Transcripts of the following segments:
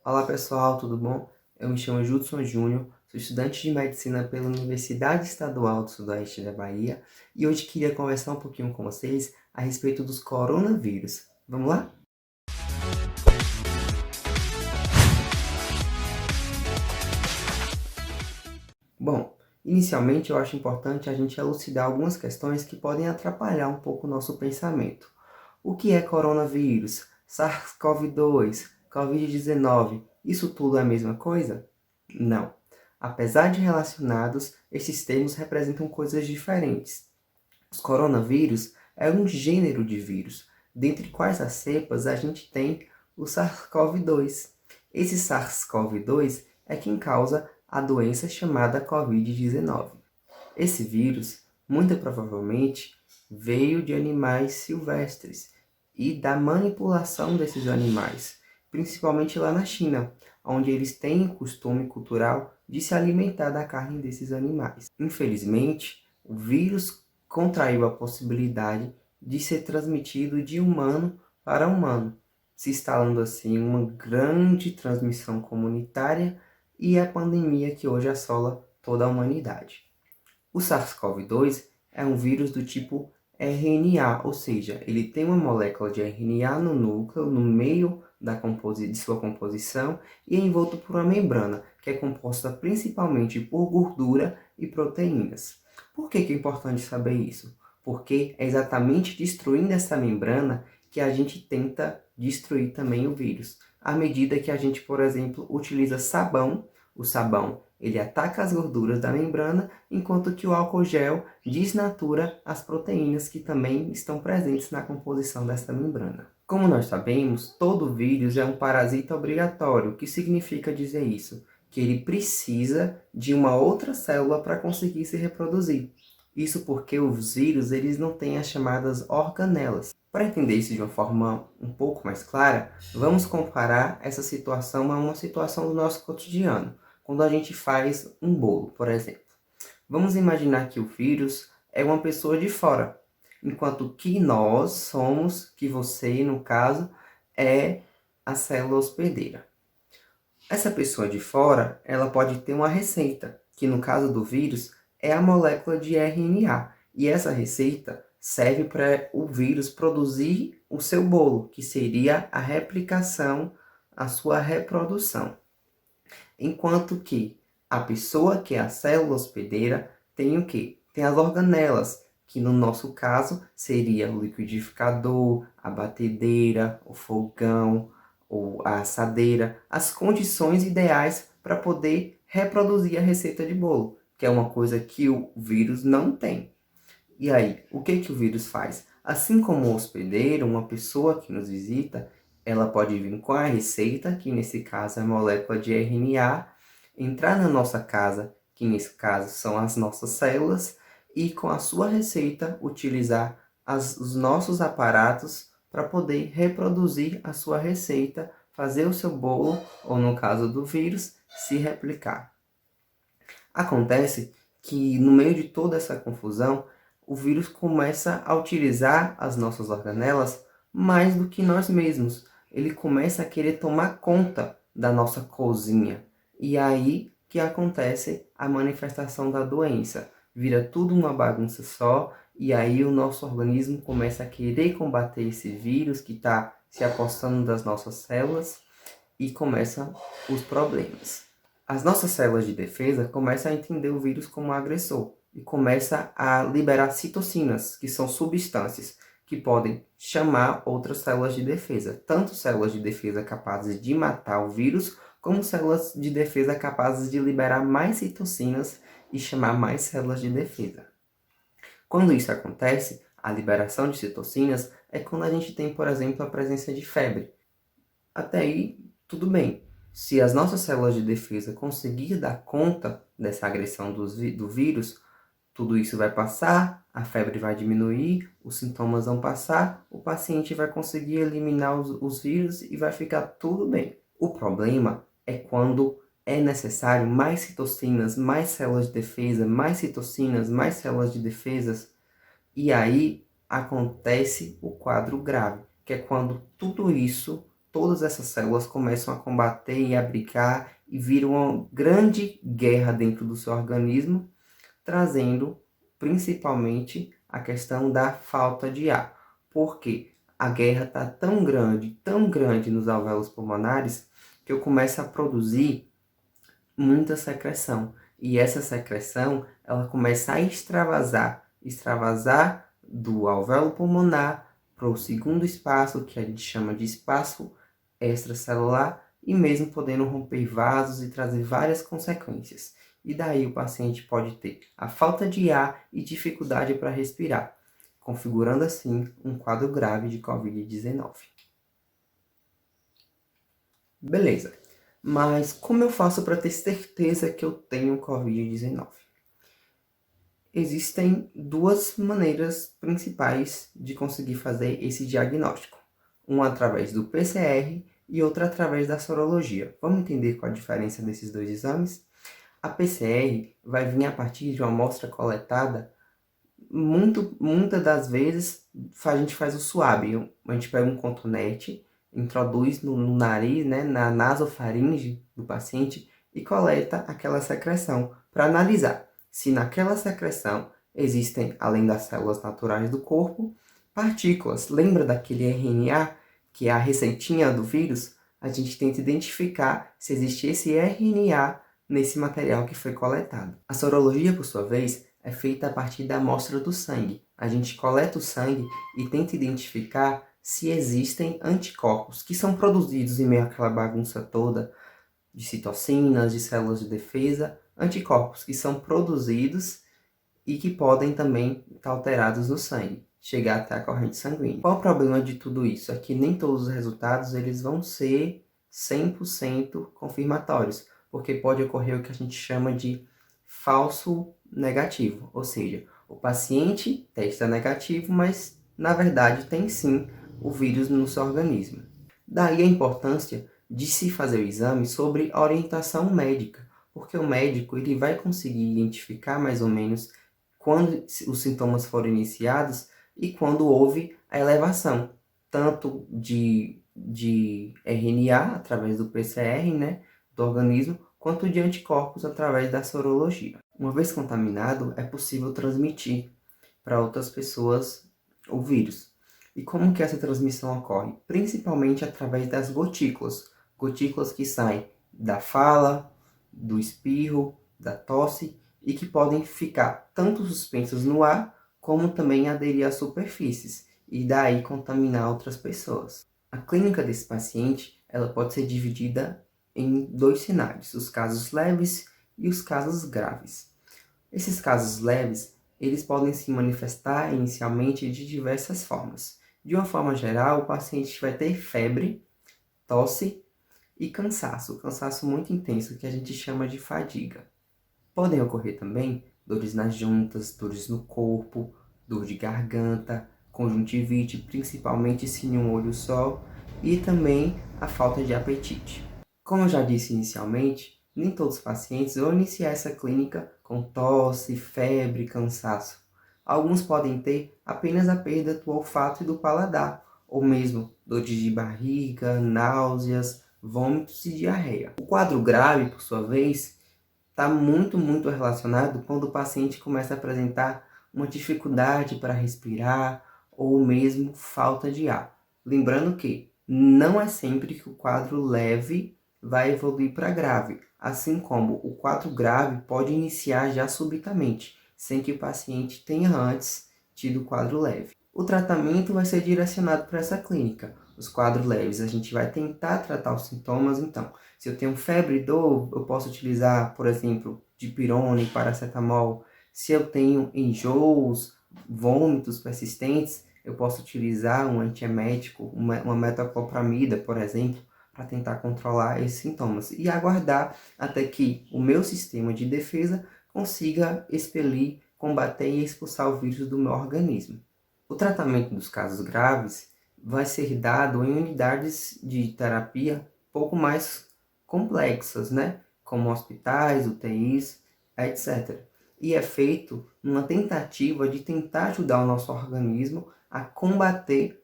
Olá pessoal, tudo bom? Eu me chamo Judson Júnior, sou estudante de medicina pela Universidade Estadual do Sudoeste da Bahia e hoje queria conversar um pouquinho com vocês a respeito dos coronavírus. Vamos lá? Bom, inicialmente eu acho importante a gente elucidar algumas questões que podem atrapalhar um pouco o nosso pensamento. O que é coronavírus? SARS-CoV-2, Covid-19, isso tudo é a mesma coisa? Não. Apesar de relacionados, esses termos representam coisas diferentes. Os coronavírus é um gênero de vírus, dentre quais as cepas a gente tem o SARS-CoV-2. Esse SARS-CoV-2 é quem causa a doença chamada Covid-19. Esse vírus, muito provavelmente, veio de animais silvestres e da manipulação desses animais, principalmente lá na China, onde eles têm o costume cultural de se alimentar da carne desses animais. Infelizmente, o vírus contraiu a possibilidade de ser transmitido de humano para humano, se instalando assim uma grande transmissão comunitária e a pandemia que hoje assola toda a humanidade. O SARS-CoV-2 é um vírus do tipo RNA, ou seja, ele tem uma molécula de RNA no núcleo, no meio de sua composição e é envolto por uma membrana, que é composta principalmente por gordura e proteínas. Por que é importante saber isso? Porque é exatamente destruindo essa membrana que a gente tenta destruir também o vírus. À medida que a gente, por exemplo, utiliza sabão, o sabão ele ataca as gorduras da membrana, enquanto que o álcool gel desnatura as proteínas que também estão presentes na composição dessa membrana. Como nós sabemos, todo vírus é um parasita obrigatório. O que significa dizer isso? Que ele precisa de uma outra célula para conseguir se reproduzir. Isso porque os vírus eles não têm as chamadas organelas. Para entender isso de uma forma um pouco mais clara, vamos comparar essa situação a uma situação do nosso cotidiano. Quando a gente faz um bolo, por exemplo. Vamos imaginar que o vírus é uma pessoa de fora, enquanto que nós somos, que você, no caso, é a célula hospedeira. Essa pessoa de fora, ela pode ter uma receita, que no caso do vírus é a molécula de RNA. E essa receita serve para o vírus produzir o seu bolo, que seria a replicação, a sua reprodução. Enquanto que a pessoa que é a célula hospedeira tem o quê? Tem as organelas, que no nosso caso seria o liquidificador, a batedeira, o fogão, ou a assadeira, as condições ideais para poder reproduzir a receita de bolo, que é uma coisa que o vírus não tem. E aí, o que que o vírus faz? Assim como o hospedeiro, uma pessoa que nos visita, ela pode vir com a receita, que nesse caso é a molécula de RNA, entrar na nossa casa, que nesse caso são as nossas células, e com a sua receita utilizar os nossos aparatos para poder reproduzir a sua receita, fazer o seu bolo, ou no caso do vírus, se replicar. Acontece que no meio de toda essa confusão, o vírus começa a utilizar as nossas organelas mais do que nós mesmos. Ele começa a querer tomar conta da nossa cozinha. E aí que acontece a manifestação da doença. Vira tudo uma bagunça só, e aí o nosso organismo começa a querer combater esse vírus que está se apossando das nossas células e começam os problemas. As nossas células de defesa começam a entender o vírus como um agressor e começam a liberar citocinas, que são substâncias que podem chamar outras células de defesa, tanto células de defesa capazes de matar o vírus, como células de defesa capazes de liberar mais citocinas e chamar mais células de defesa. Quando isso acontece, a liberação de citocinas é quando a gente tem, por exemplo, a presença de febre. Até aí, tudo bem. Se as nossas células de defesa conseguirem dar conta dessa agressão do vírus, tudo isso vai passar, a febre vai diminuir, os sintomas vão passar, o paciente vai conseguir eliminar os vírus e vai ficar tudo bem. O problema é quando é necessário mais citocinas, mais células de defesa, mais citocinas, mais células de defesas, e aí acontece o quadro grave, que é quando tudo isso todas essas células começam a combater e a brigar e viram uma grande guerra dentro do seu organismo, trazendo principalmente a questão da falta de ar. Porque a guerra está tão grande nos alvéolos pulmonares, que eu começo a produzir muita secreção. E essa secreção, ela começa a extravasar do alvéolo pulmonar para o segundo espaço, que a gente chama de espaço extracelular, e mesmo podendo romper vasos e trazer várias consequências. E daí o paciente pode ter a falta de ar e dificuldade para respirar, configurando assim um quadro grave de Covid-19. Beleza, mas como eu faço para ter certeza que eu tenho Covid-19? Existem duas maneiras principais de conseguir fazer esse diagnóstico. Uma através do PCR e outra através da sorologia. Vamos entender qual a diferença desses dois exames? A PCR vai vir a partir de uma amostra coletada, muitas das vezes a gente faz o swab, a gente pega um cotonete, introduz no nariz, né, na nasofaringe do paciente e coleta aquela secreção para analisar se naquela secreção existem, além das células naturais do corpo, partículas. Lembra daquele RNA, que é a receitinha do vírus? A gente tenta identificar se existe esse RNA nesse material que foi coletado. A sorologia, por sua vez, é feita a partir da amostra do sangue. A gente coleta o sangue e tenta identificar se existem anticorpos, que são produzidos em meio àquela bagunça toda de citocinas, de células de defesa, anticorpos que são produzidos e que podem também estar alterados no sangue, chegar até a corrente sanguínea. Qual o problema de tudo isso? É que nem todos os resultados eles vão ser 100% confirmatórios, porque pode ocorrer o que a gente chama de falso negativo, ou seja, o paciente testa negativo, mas na verdade tem sim o vírus no seu organismo. Daí a importância de se fazer o exame sobre orientação médica, porque o médico ele vai conseguir identificar mais ou menos quando os sintomas foram iniciados e quando houve a elevação, tanto de RNA, através do PCR, né, do organismo, quanto de anticorpos através da sorologia. Uma vez contaminado, é possível transmitir para outras pessoas o vírus. E como que essa transmissão ocorre? Principalmente através das gotículas. Gotículas que saem da fala, do espirro, da tosse e que podem ficar tanto suspensas no ar, como também aderir às superfícies e daí contaminar outras pessoas. A clínica desse paciente ela pode ser dividida em dois cenários, os casos leves e os casos graves. Esses casos leves, eles podem se manifestar inicialmente de diversas formas. De uma forma geral, o paciente vai ter febre, tosse e cansaço muito intenso, que a gente chama de fadiga. Podem ocorrer também dores nas juntas, dores no corpo, dor de garganta, conjuntivite, principalmente se em um olho só, e também a falta de apetite. Como eu já disse inicialmente, nem todos os pacientes vão iniciar essa clínica com tosse, febre, cansaço. Alguns podem ter apenas a perda do olfato e do paladar, ou mesmo dores de barriga, náuseas, vômitos e diarreia. O quadro grave, por sua vez, está muito relacionado quando o paciente começa a apresentar uma dificuldade para respirar ou mesmo falta de ar. Lembrando que não é sempre que o quadro leve vai evoluir para grave, assim como o quadro grave pode iniciar já subitamente, sem que o paciente tenha antes tido o quadro leve. O tratamento vai ser direcionado para essa clínica. Os quadros leves, a gente vai tentar tratar os sintomas, então. Se eu tenho febre e dor, eu posso utilizar, por exemplo, dipirona e paracetamol. Se eu tenho enjoos, vômitos persistentes, eu posso utilizar um antiemético, uma metoclopramida, por exemplo, para tentar controlar esses sintomas. E aguardar até que o meu sistema de defesa consiga expelir, combater e expulsar o vírus do meu organismo. O tratamento dos casos graves vai ser dado em unidades de terapia pouco mais complexas, né? Como hospitais, UTIs, etc. E é feito numa tentativa de tentar ajudar o nosso organismo a combater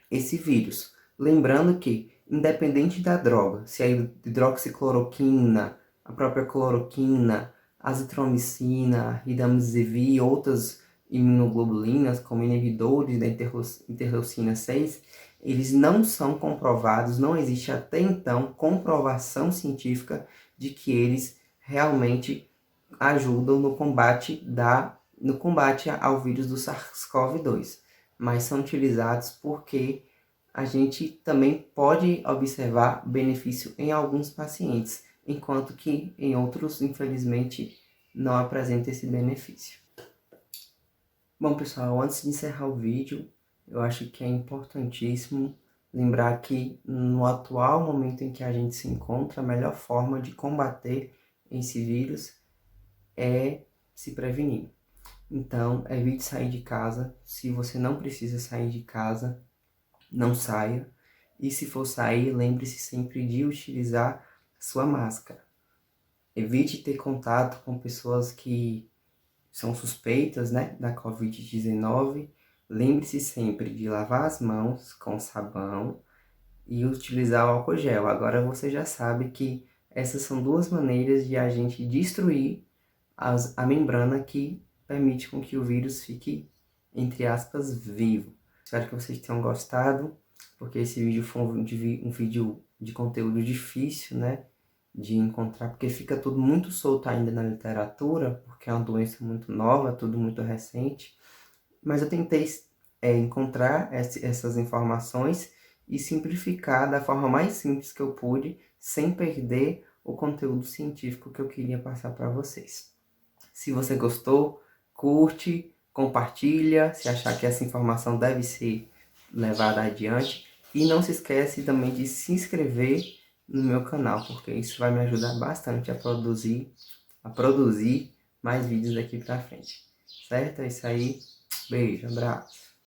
esse vírus. Lembrando que independente da droga, se é hidroxicloroquina, a própria cloroquina, azitromicina, ridamizumab e outras imunoglobulinas, como inibidores da interleucina 6, eles não são comprovados, não existe até então comprovação científica de que eles realmente ajudam no combate ao vírus do SARS-CoV-2, mas são utilizados porque a gente também pode observar benefício em alguns pacientes, enquanto que em outros, infelizmente, não apresenta esse benefício. Bom, pessoal, antes de encerrar o vídeo, eu acho que é importantíssimo lembrar que no atual momento em que a gente se encontra, a melhor forma de combater esse vírus é se prevenir. Então, evite sair de casa. Se você não precisa sair de casa, não saia. E se for sair, lembre-se sempre de utilizar sua máscara. Evite ter contato com pessoas que são suspeitas, né, da Covid-19. Lembre-se sempre de lavar as mãos com sabão e utilizar o álcool gel. Agora você já sabe que essas são duas maneiras de a gente destruir a membrana que permite com que o vírus fique, entre aspas, vivo. Espero que vocês tenham gostado, porque esse vídeo foi um vídeo de conteúdo difícil, né, de encontrar, porque fica tudo muito solto ainda na literatura, porque é uma doença muito nova, tudo muito recente, mas eu tentei encontrar essas informações e simplificar da forma mais simples que eu pude, sem perder o conteúdo científico que eu queria passar para vocês. Se você gostou, curte, compartilha, se achar que essa informação deve ser levada adiante. E não se esquece também de se inscrever no meu canal, porque isso vai me ajudar bastante a produzir mais vídeos daqui pra frente. Certo? É isso aí. Beijo, abraço.